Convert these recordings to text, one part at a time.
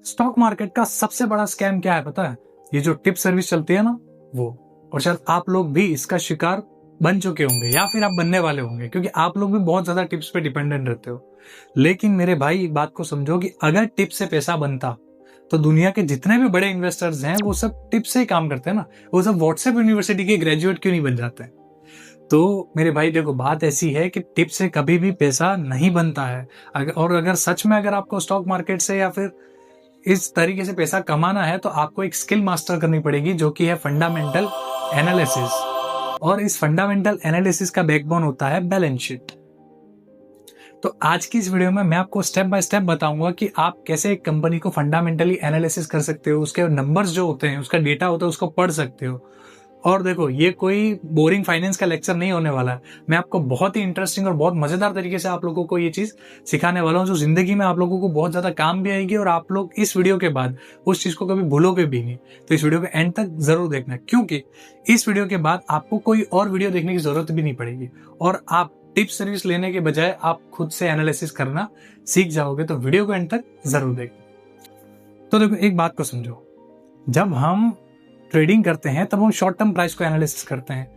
Stock market का सबसे बड़ा स्कैम क्या है पता है? ये जो टिप सर्विस चलती है ना, वो। और शायद आप लोग भी इसका शिकार बन चुके होंगे या फिर आप बनने वाले होंगे, क्योंकि आप लोग भी बहुत ज्यादा टिप्स पे डिपेंडेंट रहते हो। लेकिन मेरे भाई एक बात को समझो कि अगर टिप से पैसा बनता तो दुनिया के जितने भी बड़े इन्वेस्टर्स हैं वो सब टिप से ही काम करते हैं ना। वो सब व्हाट्सएप यूनिवर्सिटी के ग्रेजुएट क्यों नहीं बन जाते हैं? तो मेरे भाई देखो, बात ऐसी है कि टिप से कभी भी पैसा नहीं बनता है। अगर सच में अगर आपको स्टॉक मार्केट से या फिर इस तरीके से पैसा कमाना है तो आपको एक स्किल मास्टर करनी पड़ेगी, जो कि है फंडामेंटल एनालिसिस। और इस फंडामेंटल एनालिसिस का बैकबोन होता है बैलेंस शीट। तो आज की इस वीडियो में मैं आपको स्टेप बाय स्टेप बताऊंगा कि आप कैसे एक कंपनी को फंडामेंटली एनालिसिस कर सकते हो, उसके नंबर्स जो होते हैं, उसका डेटा होता है, उसको पढ़ सकते हो। और देखो, ये कोई बोरिंग फाइनेंस का लेक्चर नहीं होने वाला है। मैं आपको बहुत ही इंटरेस्टिंग और बहुत मजेदार तरीके से आप लोगों को ये चीज सिखाने वाला हूँ, जो जिंदगी में आप लोगों को बहुत ज्यादा काम भी आएगी और आप लोग इस वीडियो के बाद उस चीज को कभी भूलोगे भी नहीं। तो इस वीडियो के एंड तक जरूर देखना, क्योंकि इस वीडियो के बाद आपको कोई और वीडियो देखने की जरूरत भी नहीं पड़ेगी और आप टिप सर्विस लेने के बजाय आप खुद से एनालिसिस करना सीख जाओगे। तो वीडियो को एंड तक जरूर देखना। तो देखो, एक बात को समझो, जब हम ट्रेडिंग करते हैं तब हम शॉर्ट टर्म प्राइस को एनालिसिस करते हैं।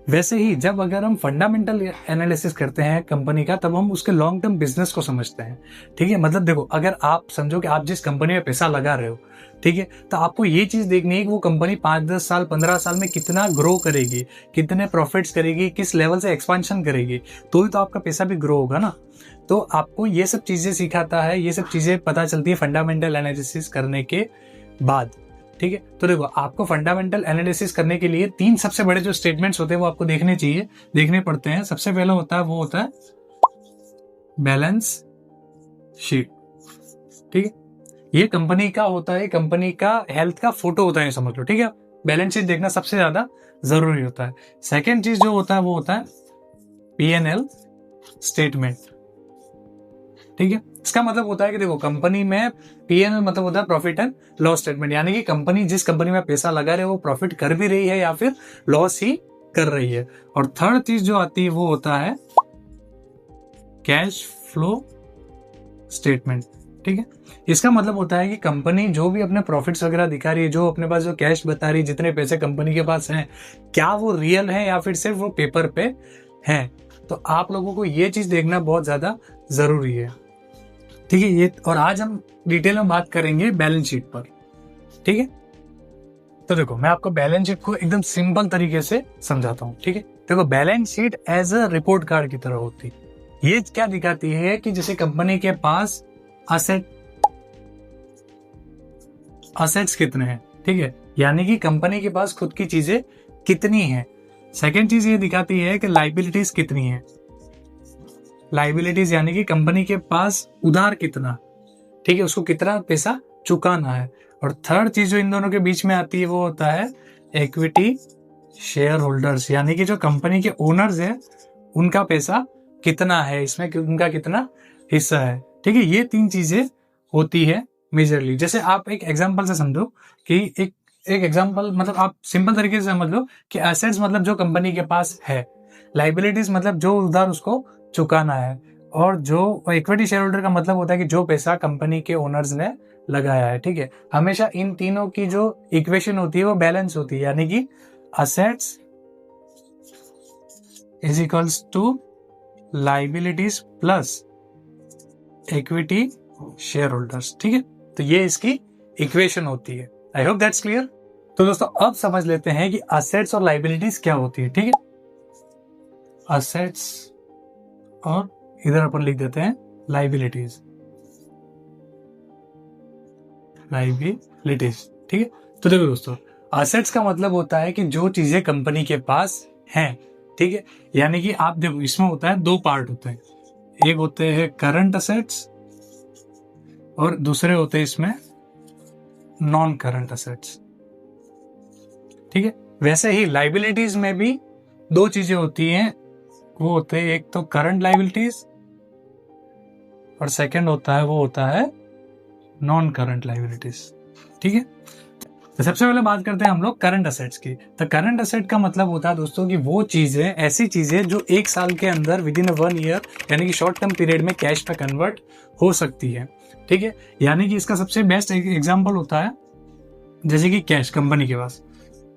वैसे ही जब अगर हम फंडामेंटल एनालिसिस करते हैं कंपनी का, तब हम उसके लॉन्ग टर्म बिजनेस को समझते हैं। ठीक है, मतलब देखो, अगर आप समझो कि आप जिस कंपनी में पैसा लगा रहे हो, ठीक है, तो आपको ये चीज देखनी है कि वो कंपनी 5-10 साल 15 साल में कितना ग्रो करेगी, कितने प्रॉफिट्स करेगी, किस लेवल से एक्सपेंशन करेगी, तो ही तो आपका पैसा भी ग्रो होगा ना। तो आपको ये सब चीजें सिखाता है, ये सब चीजें पता चलती है फंडामेंटल एनालिसिस करने के बाद। ठीक है, तो देखो, आपको फंडामेंटल एनालिसिस करने के लिए 3 सबसे बड़े जो स्टेटमेंट्स होते हैं वो आपको देखने पड़ते हैं। सबसे पहला होता है बैलेंस शीट। ठीक है, ये कंपनी का होता है, कंपनी का हेल्थ का फोटो होता है, समझ लो। ठीक है, बैलेंस शीट देखना सबसे ज्यादा जरूरी होता है। सेकेंड चीज जो होता है वो होता है P&L स्टेटमेंट। ठीक है, इसका मतलब होता है कि देखो, कंपनी में P&L मतलब होता है प्रॉफिट एंड लॉस स्टेटमेंट, यानी कि कंपनी जिस कंपनी में पैसा लगा रहे हो वो प्रॉफिट कर भी रही है या फिर लॉस ही कर रही है। और थर्ड चीज जो आती है वो होता है कैश फ्लो स्टेटमेंट। ठीक है, इसका मतलब होता है कि कंपनी जो भी अपने प्रॉफिट्स वगैरह दिखा रही है, जो अपने पास जो कैश बता रही है, जितने पैसे कंपनी के पास हैं, क्या वो रियल है या फिर सिर्फ वो पेपर पे है। तो आप लोगों को ये चीज देखना बहुत ज्यादा जरूरी है। ठीक है, ये और आज हम डिटेल में बात करेंगे बैलेंस शीट पर। ठीक है, तो देखो, मैं आपको बैलेंस शीट को एकदम सिंपल तरीके से समझाता हूँ। ठीक है, देखो, balance sheet as a report card की तरह होती है। ये क्या दिखाती है कि जैसे कंपनी के पास असेट्स कितने हैं। ठीक है, यानी कि कंपनी के पास खुद की चीजें कितनी हैं। सेकेंड चीज ये दिखाती है कि लाइबिलिटीज कितनी है। लाइबिलिटीज यानी कि कंपनी के पास उधार कितना, ठीक है, उसको कितना पैसा चुकाना है। और थर्ड चीज जो इन दोनों के बीच में आती है वो होता है इक्विटी शेयर होल्डर्स, यानी कि जो कंपनी के ओनर्स है उनका पैसा कितना है, इसमें उनका कितना हिस्सा है। ठीक है, ये 3 चीजें होती है मेजरली। जैसे आप एक एग्जांपल से समझो कि एक एग्जांपल, मतलब आप सिंपल तरीके से समझ लो कि एसेट्स मतलब जो कंपनी के पास है, लाइबिलिटीज मतलब जो उधार उसको चुकाना है, और जो इक्विटी शेयर होल्डर का मतलब होता है कि जो पैसा कंपनी के ओनर्स ने लगाया है। ठीक है, हमेशा इन तीनों की जो इक्वेशन होती है वो बैलेंस होती है, यानी कि assets is equals to liabilities plus equity share holders. ठीक है, तो ये इसकी इक्वेशन होती है। I hope that's clear. तो दोस्तों, अब समझ लेते हैं कि असेट्स और लाइबिलिटीज क्या होती है। ठीक है, असेट्स और इधर अपन लिख देते हैं लाइबिलिटीज। ठीक है, तो देखो दोस्तों, असेट्स का मतलब होता है कि जो चीजें कंपनी के पास हैं। ठीक है, यानी कि आप देखो, इसमें होता है 2 पार्ट होते हैं, एक होते हैं करंट असेट्स और दूसरे होते हैं इसमें नॉन करंट असेट्स। ठीक है, वैसे ही लाइबिलिटीज में भी 2 चीजें होती हैं, वो होते हैं एक तो करंट लाइबिलिटीज और सेकंड होता है नॉन करंट लाइबिलिटीज। ठीक है, तो सबसे पहले बात करते हैं हम लोग करंट असेट्स की। तो करंट असेट का मतलब होता है दोस्तों कि वो चीजें, ऐसी चीजें जो 1 साल के अंदर विद इन 1 ईयर यानी कि शॉर्ट टर्म पीरियड में कैश पे कन्वर्ट हो सकती है। ठीक है, यानी कि इसका सबसे बेस्ट एग्जाम्पल होता है जैसे कि कैश कंपनी के पास,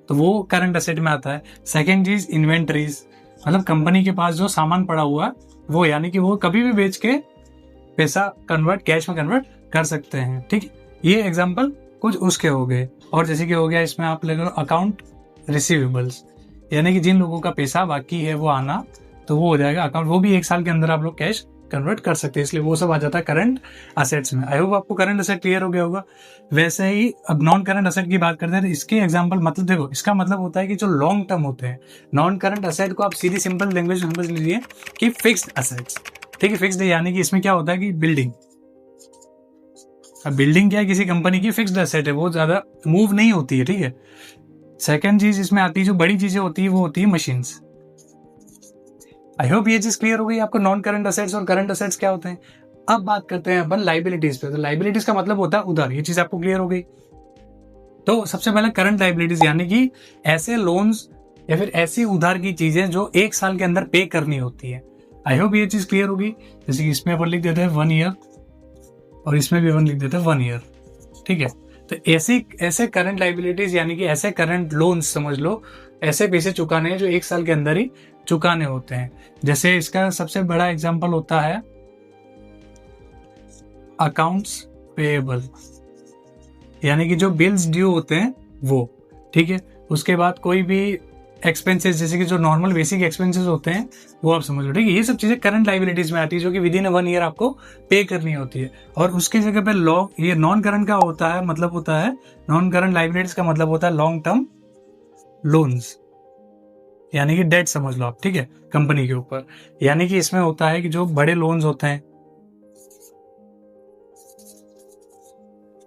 तो वो करंट एसेट में आता है। सेकेंड चीज इन्वेंटरीज, मतलब कंपनी के पास जो सामान पड़ा हुआ है वो, यानी कि वो कभी भी बेच के पैसा कैश में कन्वर्ट कर सकते हैं। ठीक, ये एग्जांपल कुछ उसके हो गए। और जैसे कि हो गया इसमें आप ले लो अकाउंट रिसीवेबल्स, यानी कि जिन लोगों का पैसा बाकी है वो आना, तो वो हो जाएगा अकाउंट, वो भी 1 साल के अंदर आप लोग कैश कन्वर्ट कर सकते हैं, इसलिए वो सब आ जाता है करंट असेट्स में। आई होप आपको करंट असेट क्लियर हो गया होगा। वैसे ही अब नॉन करंट असेट की बात करते हैं, तो इसके एग्जांपल मतलब देखो, इसका मतलब होता है कि जो लॉन्ग टर्म होते हैं। नॉन करंट असेट को आप सीधी सिंपल लैंग्वेज में समझ लीजिए कि फिक्स्ड असेट्स। ठीक है, फिक्स्ड यानी कि इसमें क्या होता है कि बिल्डिंग, अब बिल्डिंग क्या है, किसी कंपनी की फिक्स्ड एसेट है, वो ज्यादा मूव नहीं होती है। ठीक है, सेकंड चीज इसमें आती है, जो बड़ी चीजें होती है वो होती है मशीन्स। आई होप ये चीज क्लियर हो गई आपको, नॉन करंट असेट्स और करंट असेट्स क्या होते हैं। अब बात करते हैं अपन लाइबिलिटीज पे, तो लाइबिलिटीज का मतलब होता है उधार, ये चीज आपको क्लियर हो गई। तो सबसे पहले करंट लाइबिलिटीज यानी कि ऐसे लोन्स या फिर ऐसी उधार की चीजें जो 1 साल के अंदर पे करनी होती है। आई होप ये चीज क्लियर होगी। जैसे कि इसमें अपन लिख देते हैं 1 ईयर और इसमें भी अपन लिख देते हैं 1 ईयर। ठीक है, तो ऐसे करंट लाइबिलिटीज यानी कि ऐसे करंट लोन्स समझ लो, ऐसे पैसे चुकाने हैं जो 1 साल के अंदर ही चुकाने होते हैं। जैसे इसका सबसे बड़ा एग्जांपल होता है अकाउंट्स पेएबल, यानी कि जो बिल्स ड्यू होते हैं वो। ठीक है, उसके बाद कोई भी एक्सपेंसेस, जैसे कि जो नॉर्मल बेसिक एक्सपेंसेस होते हैं वो आप समझ लो। ठीक है, ये सब चीजें करंट लाइबिलिटीज में आती है जो कि विद इन 1 ईयर आपको पे करनी होती है। और उसकी जगह पे ये नॉन करंट का होता है, मतलब होता है नॉन करंट लाइबिलिटीज का मतलब होता है लॉन्ग टर्म लोन्स, यानी कि डेट समझ लो आप। ठीक है, कंपनी के ऊपर, यानी कि इसमें होता है कि जो बड़े लोन्स होते हैं,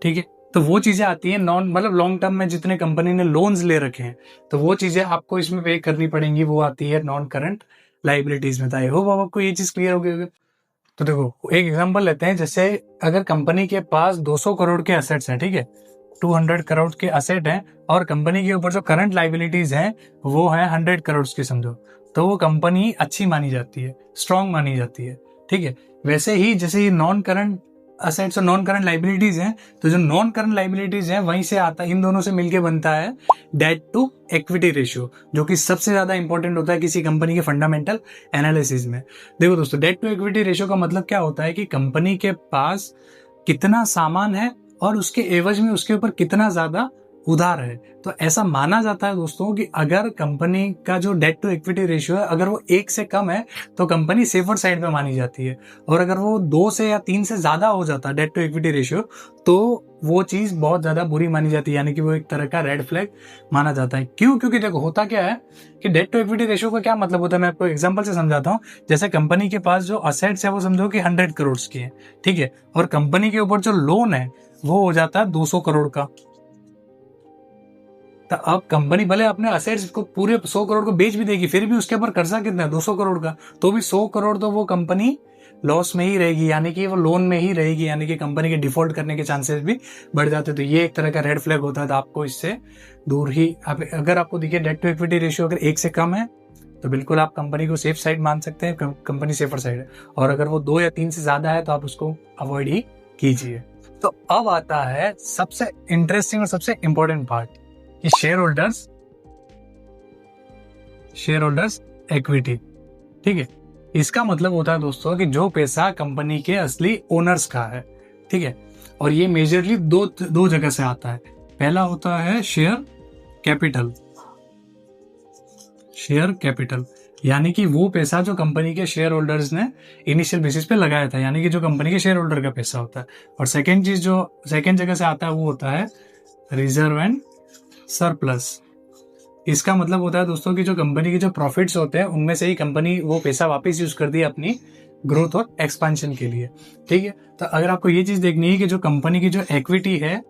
ठीक है, तो वो चीजें आती हैं नॉन, मतलब लॉन्ग टर्म में जितने कंपनी ने लोन्स ले रखे हैं तो वो चीजें आपको इसमें पे करनी पड़ेंगी, वो आती है नॉन करंट लाइबिलिटीज में। आई होप आपको ये चीज क्लियर हो गई होगी। तो देखो एक एग्जांपल लेते हैं, जैसे अगर कंपनी के पास 200 करोड़ के असेट्स हैं, ठीक है, 200 करोड़ के असेट हैं, और कंपनी के ऊपर जो करंट लाइबिलिटीज हैं वो है 100 करोड़ की समझो, तो वो कंपनी अच्छी मानी जाती है, स्ट्रांग मानी जाती है। ठीक है, वैसे ही जैसे ये नॉन करंट असेट्स और नॉन करंट लाइबिलिटीज हैं, तो जो नॉन करंट लाइबिलिटीज हैं वहीं से आता है, इन दोनों से मिलके बनता है डेट टू इक्विटी रेशियो, जो कि सबसे ज्यादा इंपॉर्टेंट होता है किसी कंपनी के फंडामेंटल एनालिसिस में। देखो दोस्तों, डेट टू इक्विटी रेशियो का मतलब क्या होता है कि कंपनी के पास कितना सामान है और उसके एवज में उसके ऊपर कितना ज्यादा उधार है। तो ऐसा माना जाता है दोस्तों कि अगर कंपनी का जो डेट टू इक्विटी रेशियो है अगर वो 1 से कम है तो कंपनी सेफर साइड पे मानी जाती है, और अगर वो 2 से या 3 से ज्यादा हो जाता है डेट टू इक्विटी रेशियो तो वो चीज बहुत ज्यादा बुरी मानी जाती है, यानी कि वो एक तरह का रेड फ्लैग माना जाता है। क्यों? क्योंकि देखो होता क्या है कि डेट टू इक्विटी रेशियो का क्या मतलब होता है, मैं आपको एग्जांपल से समझाता हूँ। जैसे कंपनी के पास जो असेट्स है वो समझो कि 100 करोड़ की है, ठीक है, और कंपनी के ऊपर जो लोन है वो हो जाता है 200 करोड़ का। तो अब कंपनी भले अपने असेट्स को पूरे 100 करोड़ को बेच भी देगी, फिर भी उसके ऊपर कर्जा कितना है, 200 करोड़ का, तो भी 100 करोड़ तो वो कंपनी लॉस में ही रहेगी, यानी कि वो लोन में ही रहेगी, यानी कि कंपनी के डिफॉल्ट करने के चांसेस भी बढ़ जाते हैं। तो ये एक तरह का रेड फ्लैग होता है, तो आपको इससे दूर ही, अगर आपको दिखे डेट टू इक्विटी रेशियो अगर 1 से कम है तो बिल्कुल आप कंपनी को सेफ साइड मान सकते हैं, कंपनी सेफर साइड है, और अगर वो 2 या 3 से ज्यादा है तो आप उसको अवॉइड ही कीजिए। तो अब आता है सबसे इंटरेस्टिंग और सबसे इंपॉर्टेंट पार्ट कि शेयर होल्डर्स इक्विटी। ठीक है, इसका मतलब होता है दोस्तों कि जो पैसा कंपनी के असली ओनर्स का है, ठीक है, और ये मेजरली दो जगह से आता है। पहला होता है शेयर कैपिटल, यानी कि वो पैसा जो कंपनी के शेयर होल्डर्स ने इनिशियल बेसिस पे लगाया था, यानी कि जो कंपनी के शेयर होल्डर का पैसा होता है। और सेकेंड चीज जो सेकेंड जगह से आता है वो होता है रिजर्व एंड सरप्लस। इसका मतलब होता है दोस्तों कि जो कंपनी के जो प्रॉफिट्स होते हैं उनमें से ही कंपनी वो पैसा वापस यूज करती है अपनी ग्रोथ और एक्सपेंशन के लिए। ठीक है, तो अगर आपको ये चीज देखनी है कि जो कंपनी की जो इक्विटी है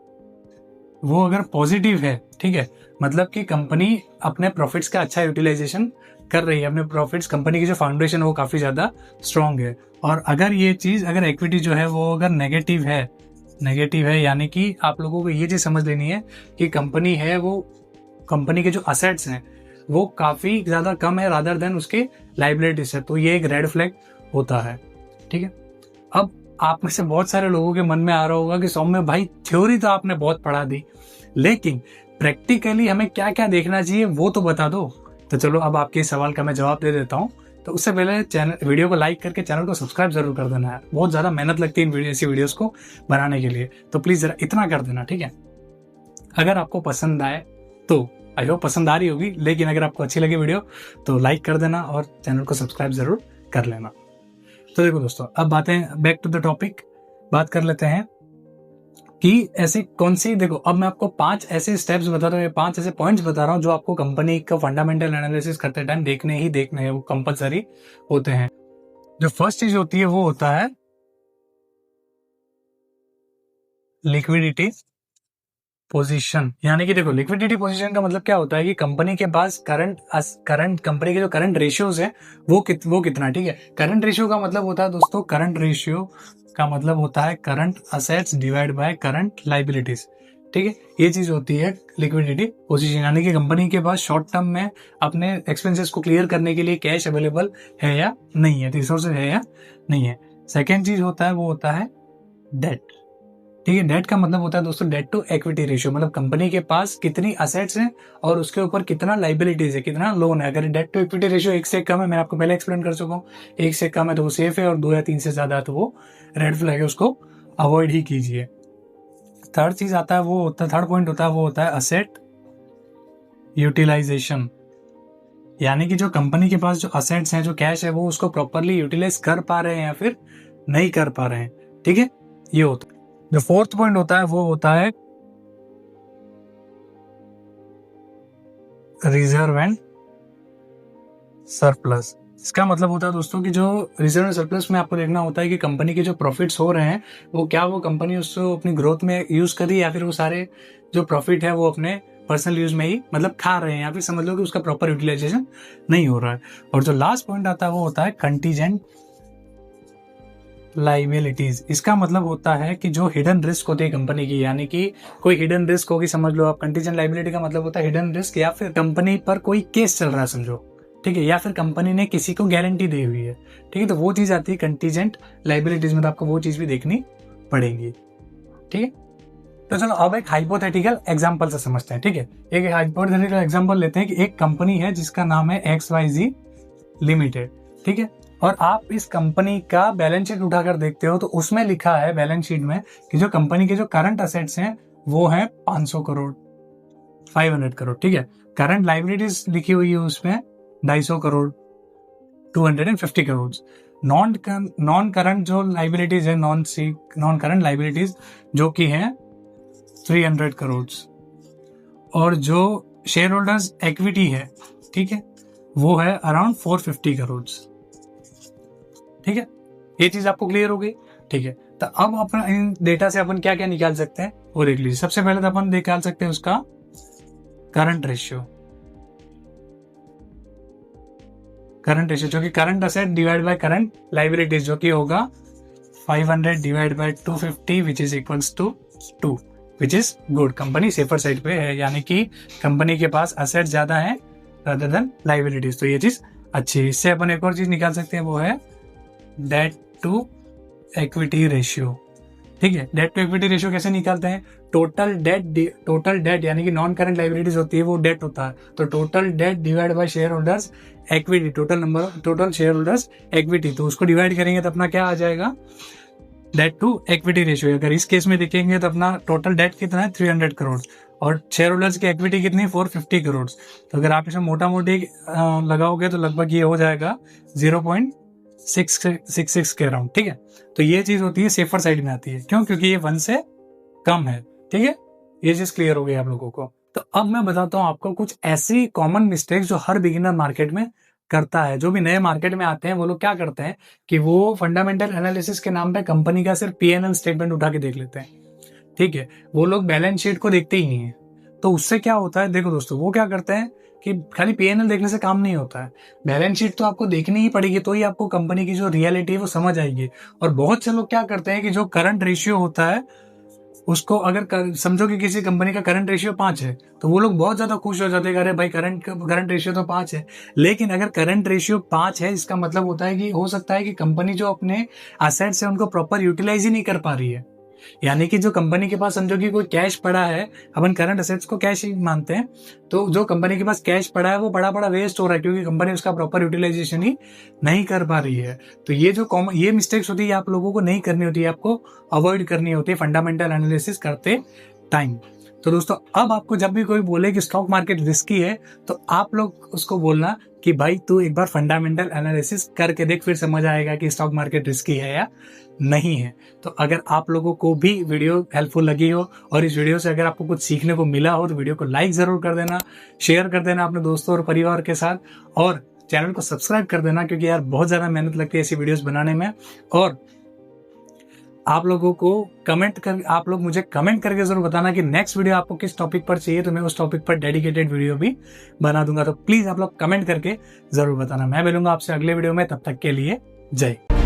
वो अगर पॉजिटिव है, ठीक है, मतलब कि कंपनी अपने प्रॉफिट्स का अच्छा यूटिलाइजेशन कर रही है, अपने प्रॉफिट्स, कंपनी की जो फाउंडेशन है वो काफी ज्यादा स्ट्रांग है। और अगर ये चीज, अगर इक्विटी जो है वो अगर नेगेटिव है, यानी कि आप लोगों को ये चीज समझ लेनी है कि कंपनी है वो, कंपनी के जो असेट्स हैं वो काफी ज्यादा कम है रादर देन उसके लाइबिलिटीज है, तो ये एक रेड फ्लैग होता है। ठीक है, अब आप में से बहुत सारे लोगों के मन में आ रहा होगा कि सौम्य भाई थ्योरी तो आपने बहुत पढ़ा दी, लेकिन प्रैक्टिकली हमें क्या क्या देखना चाहिए वो तो बता दो। तो चलो अब आपके सवाल का मैं जवाब दे देता हूँ। तो उससे पहले वीडियो को लाइक करके चैनल को सब्सक्राइब जरूर कर देना है। बहुत ज़्यादा मेहनत लगती है ऐसी वीडियोस को बनाने के लिए, तो प्लीज़ ज़रा इतना कर देना, ठीक है। अगर आपको पसंद आए तो आई होप पसंद आ रही होगी, लेकिन अगर आपको अच्छी लगी वीडियो तो लाइक कर देना और चैनल को सब्सक्राइब जरूर कर लेना। तो देखो दोस्तों, अब बातें बैक टू द टॉपिक, बात कर लेते हैं कि ऐसी कौन सी, देखो अब मैं आपको 5 ऐसे स्टेप्स बता रहा हूँ, 5 ऐसे पॉइंट्स बता रहा हूँ जो आपको कंपनी का फंडामेंटल एनालिसिस करते टाइम देखने हैं, वो कंपलसरी होते हैं। जो फर्स्ट चीज होती है वो होता है लिक्विडिटी पोजीशन। यानी कि देखो लिक्विडिटी पोजीशन का मतलब क्या होता है कि कंपनी के पास करंट कंपनी के जो करंट रेशियोज है वो कितना, ठीक है। करंट रेशियो का मतलब होता है दोस्तों, करंट रेशियो का मतलब होता है current assets divide by current liabilities, ठीक है। ये चीज होती है लिक्विडिटी पोजीशन, यानी कि कंपनी के पास शॉर्ट टर्म में अपने एक्सपेंसेस को क्लियर करने के लिए कैश अवेलेबल है या नहीं है, रिसोर्सेज है या नहीं है। सेकेंड चीज होता है वो होता है डेट, ठीक है। डेट का मतलब होता है दोस्तों डेट टू इक्विटी रेशियो, मतलब कंपनी के पास कितनी असेट्स हैं और उसके ऊपर कितना लाइबिलिटीज है, कितना लोन है। अगर डेट टू इक्विटी रेशियो 1 से कम है, मैं आपको पहले एक्सप्लेन कर चुका हूँ, 1 से कम है तो वो सेफ है, और 2 या 3 से ज्यादा तो वो रेड फ्लैग है, उसको अवॉइड ही कीजिए। थर्ड चीज आता है वो होता है, थर्ड पॉइंट होता है वो होता है असेट यूटिलाइजेशन, यानी कि जो कंपनी के पास जो असेट्स हैं, जो कैश है, वो उसको प्रॉपरली यूटिलाइज कर पा रहे हैं या फिर नहीं कर पा रहे हैं, ठीक है। ये होता है। जो फोर्थ पॉइंट होता है वो होता है रिजर्व एंड सरप्लस। इसका मतलब होता है दोस्तों कि जो रिजर्व एंड सरप्लस में आपको देखना होता है कि कंपनी के जो प्रॉफिट्स हो रहे हैं वो क्या वो कंपनी उसको अपनी ग्रोथ में यूज कर रही है, या फिर वो सारे जो प्रॉफिट है वो अपने पर्सनल यूज में ही मतलब खा रहे हैं, या फिर समझ लो कि उसका प्रॉपर यूटिलाइजेशन नहीं हो रहा है। और जो लास्ट पॉइंट आता है वो होता है कंटीजेंट लाइबिलिटीज। इसका मतलब होता है कि जो हिडन रिस्क होती है कंपनी की, यानी कि कोई हिडन रिस्क होगी, समझ लो आप। कंटीजेंट लाइबिलिटी का मतलब होता है हिडन रिस्क, या फिर कंपनी पर कोई केस चल रहा है समझो, ठीक है, या फिर कंपनी ने किसी को गारंटी दी हुई है, ठीक है, तो वो चीज आती है कंटीजेंट लाइबिलिटीज में, तो आपको वो चीज भी देखनी पड़ेगी, ठीक है। तो चलो अब एक हाइपोथेटिकल एग्जांपल से समझते हैं, ठीक है। एक हाइपोथेटिकल एग्जांपल लेते हैं कि एक कंपनी है जिसका नाम है XYZ लिमिटेड, ठीक है। और आप इस कंपनी का बैलेंस शीट उठाकर देखते हो तो उसमें लिखा है बैलेंस शीट में कि जो कंपनी के जो करंट असेट्स हैं वो है 500 करोड़, 500 करोड़, ठीक है। करंट लाइबिलिटीज लिखी हुई है उसमें 250 करोड़, 250 करोड़। नॉन करंट जो लाइबिलिटीज है, नॉन करंट लाइबिलिटीज जो कि है 300 करोड़, और जो शेयर होल्डर्स इक्विटी है, ठीक है, वो है अराउंड 450 करोड़, ठीक है। ये चीज आपको क्लियर हो गई, ठीक है। तो अब अपन इन डेटा से अपन क्या क्या निकाल सकते हैं वो देख लीजिए। सबसे पहले तो अपन निकाल सकते हैं उसका करंट रेशियो, जो कि current asset divide by current liabilities, जो कि होगा 500 divide by 250 which is equals to 2, which is good. Company safer side पे है, यानी कि कंपनी के पास असेट ज्यादा है रादर देन लाइबिलिटीज, तो ये चीज अच्छी है। इससे अपन एक और चीज निकाल सकते हैं वो है डेट टू इक्विटी रेशियो, ठीक है। डेट टू इक्विटी रेशियो कैसे निकालते हैं? टोटल डेट यानी कि नॉन करंट लाइबिलिटीज होती है वो डेट होता है, तो total date divide by share holders equity, total share holders equity, तो उसको डिवाइड करेंगे तो अपना क्या आ जाएगा, डेट टू इक्विटी रेशियो। अगर इस केस में देखेंगे तो अपना टोटल डेट कितना है 300 करोड़, और शेयर होल्डर्स की इक्विटी कितनी है 450 करोड़। तो अगर आप इसमें मोटा मोटी लगाओगे तो लगभग ये हो जाएगा 0.666 के अराउंड, ठीक है। तो ये चीज होती है सेफर साइड में आती है, क्यों? क्योंकि ये 1 से कम है, ठीक है। ये चीज क्लियर हो गई आप लोगों को। तो अब मैं बताता हूँ आपको कुछ ऐसी कॉमन मिस्टेक्स जो हर बिगिनर मार्केट में करता है। जो भी नए मार्केट में आते हैं वो लोग क्या करते हैं कि वो फंडामेंटल एनालिसिस के नाम पे कंपनी का सिर्फ P&L स्टेटमेंट उठा के देख लेते हैं, ठीक है। वो लोग बैलेंस शीट को देखते ही नहीं है। तो उससे क्या होता है, देखो दोस्तों, वो क्या करते हैं कि खाली P&L देखने से काम नहीं होता है, बैलेंस शीट तो आपको देखनी ही पड़ेगी, तो ही आपको कंपनी की जो रियलिटी है वो समझ आएगी। और बहुत से लोग क्या करते हैं कि जो करंट रेशियो होता है उसको अगर समझो कि किसी कंपनी का करंट रेशियो 5 है तो वो लोग बहुत ज्यादा खुश हो जाते हैं, अरे भाई करंट रेशियो तो 5 है। लेकिन अगर करंट रेशियो 5 है, इसका मतलब होता है कि हो सकता है कि कंपनी जो अपने असेट्स है उनको प्रॉपर यूटिलाइज ही नहीं कर पा रही है। यानी कि जो कंपनी के पास समझो कि कोई कैश पड़ा है, अपन करंट असेट्स को कैश ही मानते हैं, तो जो कंपनी के पास कैश पड़ा है वो बड़ा बड़ा वेस्ट हो रहा है क्योंकि कंपनी उसका प्रॉपर यूटिलाइजेशन ही नहीं कर पा रही है। तो ये मिस्टेक्स होती है, आप लोगों को नहीं करनी होती है, आपको अवॉइड करनी होती है फंडामेंटल एनालिसिस करते टाइम। तो दोस्तों, अब आपको जब भी कोई बोले कि स्टॉक मार्केट रिस्की है, तो आप लोग उसको बोलना कि भाई तू एक बार फंडामेंटल एनालिसिस करके देख, फिर समझ आएगा कि स्टॉक मार्केट रिस्की है या नहीं है। तो अगर आप लोगों को भी वीडियो हेल्पफुल लगी हो और इस वीडियो से अगर आपको कुछ सीखने को मिला हो तो वीडियो को लाइक जरूर कर देना, शेयर कर देना अपने दोस्तों और परिवार के साथ, और चैनल को सब्सक्राइब कर देना क्योंकि यार बहुत ज्यादा मेहनत लगती है ऐसी वीडियोस बनाने में। और आप लोग मुझे कमेंट करके जरूर बताना कि नेक्स्ट वीडियो आपको किस टॉपिक पर चाहिए, तो मैं उस टॉपिक पर डेडिकेटेड वीडियो भी बना दूंगा। तो प्लीज आप लोग कमेंट करके जरूर बताना। मैं मिलूंगा आपसे अगले वीडियो में, तब तक के लिए जय।